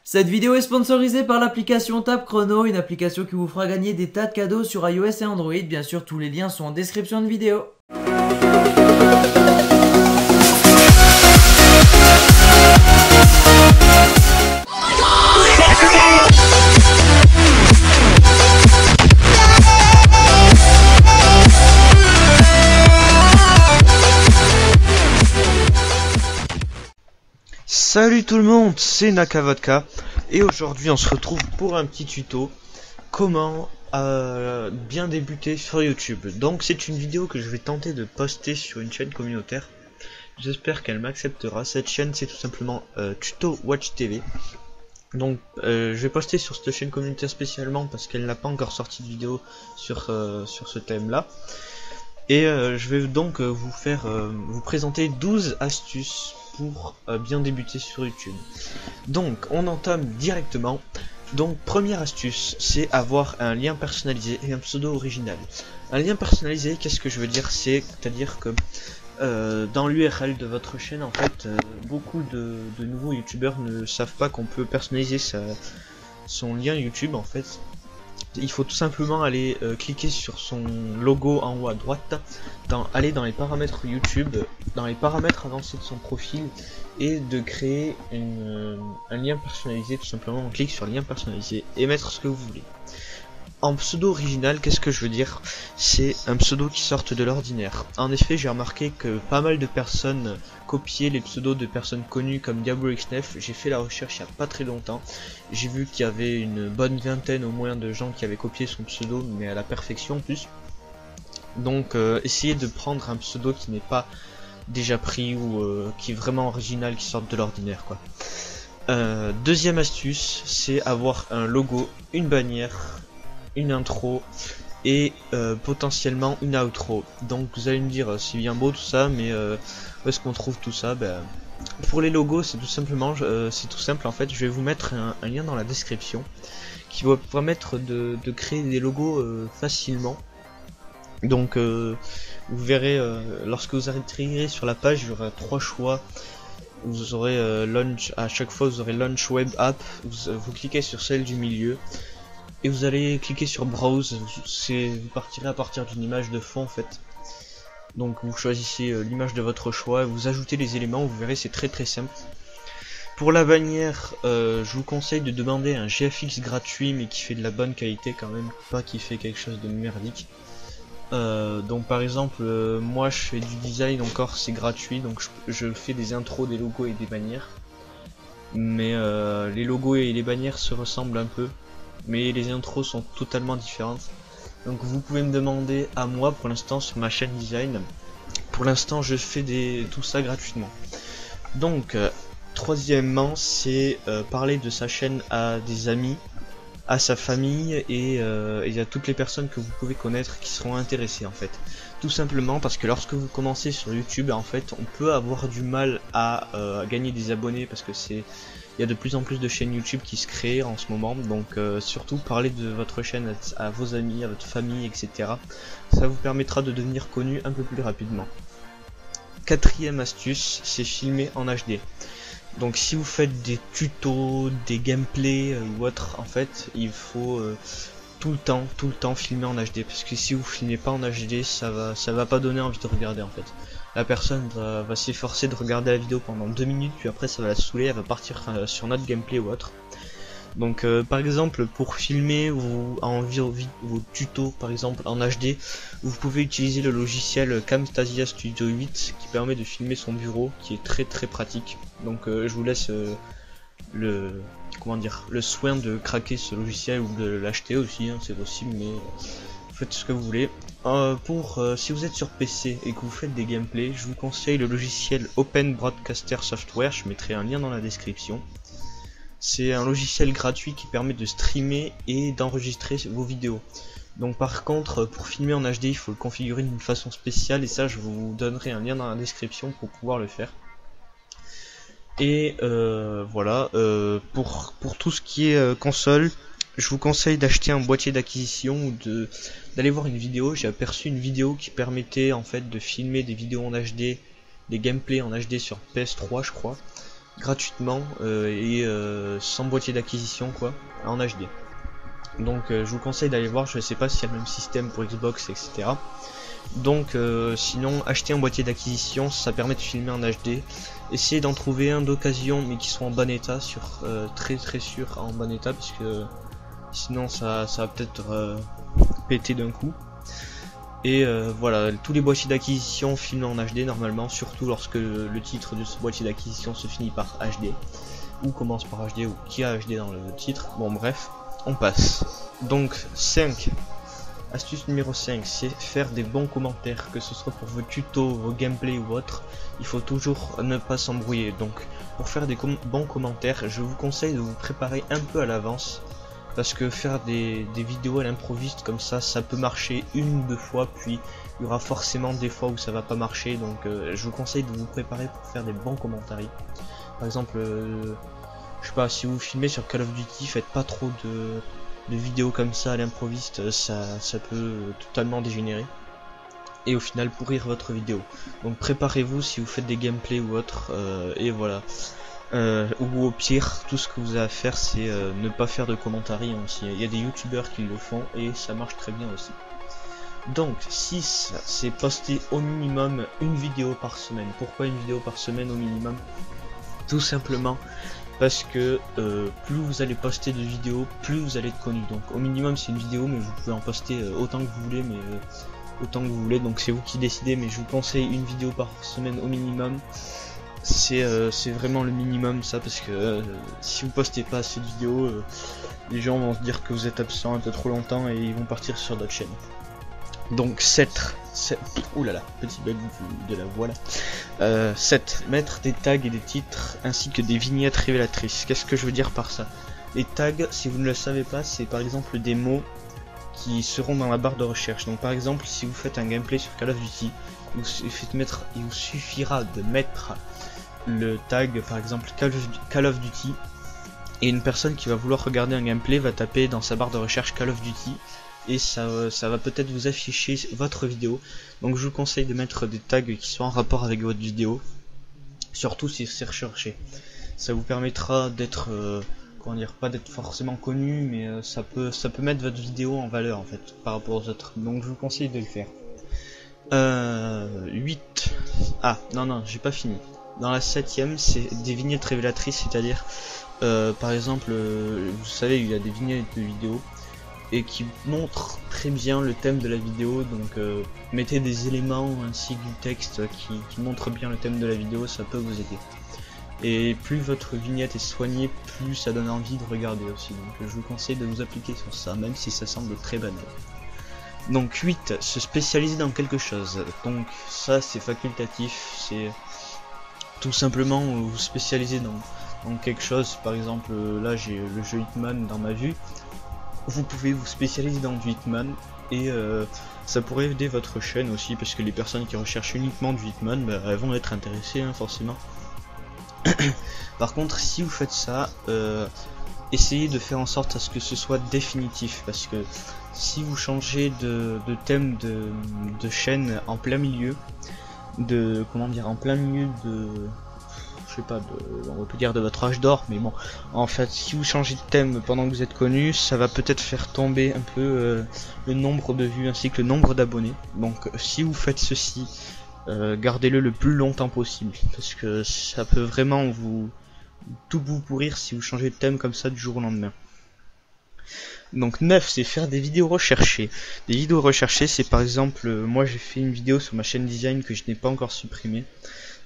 Cette vidéo est sponsorisée par l'application Tap Chrono, une application qui vous fera gagner des tas de cadeaux sur iOS et Android. Bien sûr, tous les liens sont en description de vidéo. Salut tout le monde, c'est Nakavodka et aujourd'hui on se retrouve pour un petit tuto comment bien débuter sur YouTube. Donc c'est une vidéo que je vais tenter de poster sur une chaîne communautaire. J'espère qu'elle m'acceptera. Cette chaîne c'est tout simplement Tuto Watch TV. Donc je vais poster sur cette chaîne communautaire spécialement parce qu'elle n'a pas encore sorti de vidéo sur ce thème là. Et je vais donc vous présenter 12 astuces pour bien débuter sur YouTube. Donc on entame directement. Donc première astuce, c'est avoir un lien personnalisé et un pseudo original. Un lien personnalisé, qu'est-ce que je veux dire? C'est-à-dire que dans l'URL de votre chaîne, en fait, beaucoup de nouveaux youtubeurs ne savent pas qu'on peut personnaliser son lien YouTube. En fait, il faut tout simplement aller cliquer sur son logo en haut à droite, aller dans les paramètres YouTube, dans les paramètres avancés de son profil, et de créer un lien personnalisé. Tout simplement on clique sur lien personnalisé et mettre ce que vous voulez. En pseudo original, qu'est-ce que je veux dire? C'est un pseudo qui sorte de l'ordinaire. En effet, j'ai remarqué que pas mal de personnes copiaient les pseudos de personnes connues comme DiabloX9. J'ai fait la recherche il n'y a pas très longtemps. J'ai vu qu'il y avait une bonne vingtaine au moins de gens qui avaient copié son pseudo, mais à la perfection en plus. Donc essayez de prendre un pseudo qui n'est pas déjà pris ou qui est vraiment original, qui sorte de l'ordinaire quoi. Deuxième astuce, c'est avoir un logo, une bannière, une intro et potentiellement une outro. Donc vous allez me dire c'est bien beau tout ça, mais où est-ce qu'on trouve tout ça? Pour les logos c'est tout simplement c'est tout simple en fait. Je vais vous mettre un lien dans la description qui va permettre de créer des logos facilement. Donc vous verrez lorsque vous arriverez sur la page, il y aura 3 choix. Vous aurez launch, à chaque fois vous aurez launch web app, vous cliquez sur celle du milieu et vous allez cliquer sur browse. Vous partirez à partir d'une image de fond en fait. Donc vous choisissez l'image de votre choix, vous ajoutez les éléments, vous verrez c'est très simple. Pour la bannière, je vous conseille de demander un GFX gratuit mais qui fait de la bonne qualité quand même, pas qui fait quelque chose de merdique. Donc par exemple moi je fais du design encore, c'est gratuit, donc je fais des intros, des logos et des bannières. Mais les logos et les bannières se ressemblent un peu, mais les intros sont totalement différentes. Donc vous pouvez me demander à moi pour l'instant sur ma chaîne design. Pour l'instant je fais tout ça gratuitement. Donc troisièmement c'est parler de sa chaîne à des amis, à sa famille et à toutes les personnes que vous pouvez connaître qui seront intéressées en fait. Tout simplement parce que lorsque vous commencez sur YouTube, en fait on peut avoir du mal à gagner des abonnés parce que il y a de plus en plus de chaînes YouTube qui se créent en ce moment. Donc surtout parler de votre chaîne à vos amis, à votre famille, etc. Ça vous permettra de devenir connu un peu plus rapidement. Quatrième astuce, c'est filmer en HD. Donc si vous faites des tutos, des gameplays ou autre, en fait il faut tout le temps filmer en HD, parce que si vous filmez pas en HD, ça va pas donner envie de regarder en fait. La personne va s'efforcer de regarder la vidéo pendant 2 minutes, puis après ça va la saouler, elle va partir sur notre gameplay ou autre. Donc par exemple pour filmer vos tutos par exemple en HD, vous pouvez utiliser le logiciel Camtasia Studio 8 qui permet de filmer son bureau, qui est très pratique. Donc je vous laisse le soin de craquer ce logiciel ou de l'acheter aussi, hein, c'est possible, mais faites ce que vous voulez. Si vous êtes sur PC et que vous faites des gameplays, je vous conseille le logiciel Open Broadcaster Software, je mettrai un lien dans la description. C'est un logiciel gratuit qui permet de streamer et d'enregistrer vos vidéos. Donc par contre, pour filmer en HD, il faut le configurer d'une façon spéciale, et ça je vous donnerai un lien dans la description pour pouvoir le faire. Et voilà, pour tout ce qui est console, je vous conseille d'acheter un boîtier d'acquisition ou d'aller voir une vidéo. J'ai aperçu une vidéo qui permettait en fait de filmer des vidéos en HD, des gameplays en HD sur PS3 je crois. gratuitement et sans boîtier d'acquisition quoi, en HD. Donc je vous conseille d'aller voir, je sais pas s'il y a le même système pour Xbox, etc. Donc sinon, acheter un boîtier d'acquisition, ça permet de filmer en HD. Essayez d'en trouver un d'occasion, mais qui soit en bon état, très sûr en bon état, parce que sinon ça va peut-être péter d'un coup. Et voilà, tous les boîtiers d'acquisition filment en HD normalement, surtout lorsque le titre de ce boîtier d'acquisition se finit par HD, ou commence par HD, ou qui a HD dans le titre. Bon bref, on passe. Donc 5. Astuce numéro 5, c'est faire des bons commentaires, que ce soit pour vos tutos, vos gameplays ou autre, il faut toujours ne pas s'embrouiller. Donc pour faire des bons commentaires, je vous conseille de vous préparer un peu à l'avance, parce que faire des vidéos à l'improviste comme ça peut marcher une ou deux fois, puis il y aura forcément des fois où ça va pas marcher, donc je vous conseille de vous préparer pour faire des bons commentaires. Par exemple, je sais pas, si vous filmez sur Call of Duty, faites pas trop de vidéos comme ça à l'improviste, ça peut totalement dégénérer et au final pourrir votre vidéo. Donc préparez-vous si vous faites des gameplays ou autre, et voilà. Ou au pire, tout ce que vous avez à faire, c'est ne pas faire de commentaires aussi. Il y a des youtubeurs qui le font et ça marche très bien aussi. Donc 6, c'est poster au minimum une vidéo par semaine. Pourquoi une vidéo par semaine au minimum? Tout simplement parce que plus vous allez poster de vidéos, plus vous allez être connu. Donc au minimum c'est une vidéo, mais vous pouvez en poster autant que vous voulez, donc c'est vous qui décidez, mais je vous conseille une vidéo par semaine au minimum. C'est vraiment le minimum ça, parce que si vous postez pas assez de vidéos, les gens vont se dire que vous êtes absent un peu trop longtemps et ils vont partir sur d'autres chaînes. Donc 7, oulala, petit bug de la voix là. 7, mettre des tags et des titres ainsi que des vignettes révélatrices. Qu'est-ce que je veux dire par ça? Les tags, si vous ne le savez pas, c'est par exemple des mots qui seront dans la barre de recherche. Donc par exemple, si vous faites un gameplay sur Call of Duty, il vous suffira de mettre le tag par exemple Call of Duty, et une personne qui va vouloir regarder un gameplay va taper dans sa barre de recherche Call of Duty, et ça va peut-être vous afficher votre vidéo. Donc je vous conseille de mettre des tags qui sont en rapport avec votre vidéo, surtout si c'est recherché. Ça vous permettra d'être comment dire, pas d'être forcément connu, mais ça peut mettre votre vidéo en valeur en fait par rapport aux autres. Donc je vous conseille de le faire. 8. Ah non, j'ai pas fini. Dans la 7ème, c'est des vignettes révélatrices, c'est-à-dire par exemple, vous savez, il y a des vignettes de vidéos et qui montrent très bien le thème de la vidéo, donc mettez des éléments ainsi que du texte qui montrent bien le thème de la vidéo, ça peut vous aider. Et plus votre vignette est soignée, plus ça donne envie de regarder aussi, donc je vous conseille de vous appliquer sur ça, même si ça semble très banal. Donc 8, se spécialiser dans quelque chose. Donc ça c'est facultatif, c'est tout simplement vous spécialiser dans quelque chose. Par exemple là j'ai le jeu Hitman dans ma vue, vous pouvez vous spécialiser dans du Hitman, et ça pourrait aider votre chaîne aussi, parce que les personnes qui recherchent uniquement du Hitman, bah, elles vont être intéressées hein, forcément. Par contre si vous faites ça, essayez de faire en sorte à ce que ce soit définitif, parce que si vous changez de thème de chaîne en plein milieu de je sais pas, on va plus dire de votre âge d'or, mais bon, en fait si vous changez de thème pendant que vous êtes connu, ça va peut-être faire tomber un peu le nombre de vues ainsi que le nombre d'abonnés. Donc si vous faites ceci, gardez-le le plus longtemps possible, parce que ça peut vraiment tout vous pourrir si vous changez de thème comme ça du jour au lendemain. Donc 9, c'est faire des vidéos recherchées. Des vidéos recherchées, c'est par exemple, moi j'ai fait une vidéo sur ma chaîne design que je n'ai pas encore supprimée.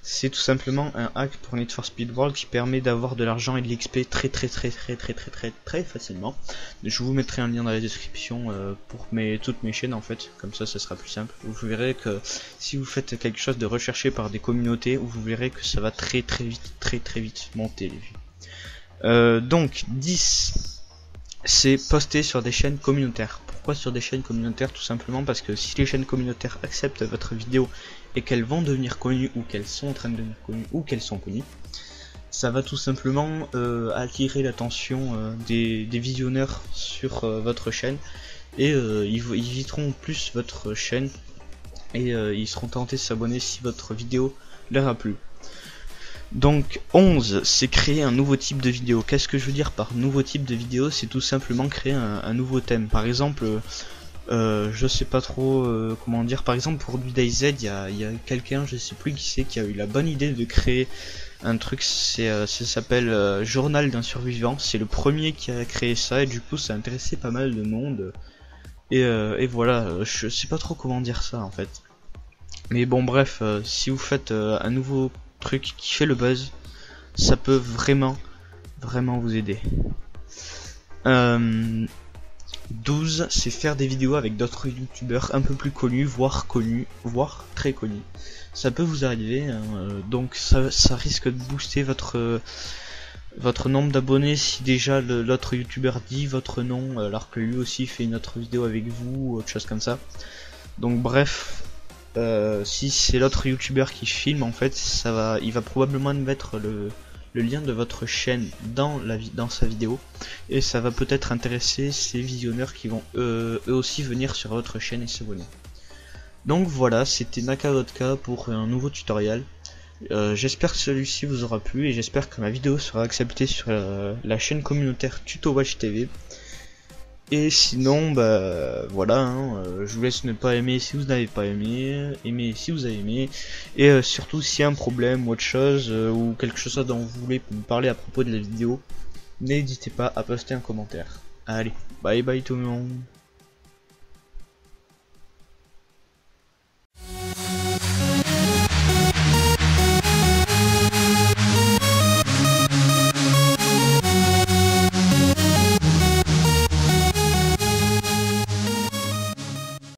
C'est tout simplement un hack pour Need for Speed World qui permet d'avoir de l'argent et de l'XP très facilement. Je vous mettrai un lien dans la description pour toutes mes chaînes en fait, comme ça sera plus simple. Vous verrez que si vous faites quelque chose de recherché par des communautés, vous verrez que ça va très vite monter les vues. Donc 10. C'est poster sur des chaînes communautaires. Pourquoi sur des chaînes communautaires? Tout simplement parce que si les chaînes communautaires acceptent votre vidéo et qu'elles vont devenir connues, ou qu'elles sont en train de devenir connues, ou qu'elles sont connues, ça va tout simplement attirer l'attention des visionneurs sur votre chaîne, et ils visiteront plus votre chaîne, et ils seront tentés de s'abonner si votre vidéo leur a plu. Donc 11, c'est créer un nouveau type de vidéo. Qu'est-ce que je veux dire par nouveau type de vidéo? C'est tout simplement créer un nouveau thème. Par exemple, je sais pas trop comment dire. Par exemple, pour du DayZ, il y a quelqu'un, je sais plus qui c'est, qui a eu la bonne idée de créer un truc. Ça s'appelle Journal d'un survivant. C'est le premier qui a créé ça et du coup, ça a intéressé pas mal de monde. Et voilà, je sais pas trop comment dire ça en fait. Mais bon, bref, si vous faites un nouveau truc qui fait le buzz, ça peut vraiment vous aider. 12, c'est faire des vidéos avec d'autres youtubeurs un peu plus connus, voire très connus. Ça peut vous arriver, hein, donc ça risque de booster votre nombre d'abonnés si déjà l'autre youtubeur dit votre nom alors que lui aussi fait une autre vidéo avec vous ou autre chose comme ça. Donc bref, si c'est l'autre youtubeur qui filme, en fait il va probablement mettre le lien de votre chaîne dans sa vidéo et ça va peut-être intéresser ces visionneurs qui vont eux aussi venir sur votre chaîne et s'abonner. Donc voilà, c'était NakaVodka pour un nouveau tutoriel. J'espère que celui-ci vous aura plu et j'espère que ma vidéo sera acceptée sur la chaîne communautaire TutoWatch TV. Et sinon, bah voilà, hein, je vous laisse ne pas aimer si vous n'avez pas aimé, aimer si vous avez aimé, et surtout s'il y a un problème ou autre chose, ou quelque chose dont vous voulez me parler à propos de la vidéo, n'hésitez pas à poster un commentaire. Allez, bye bye tout le monde.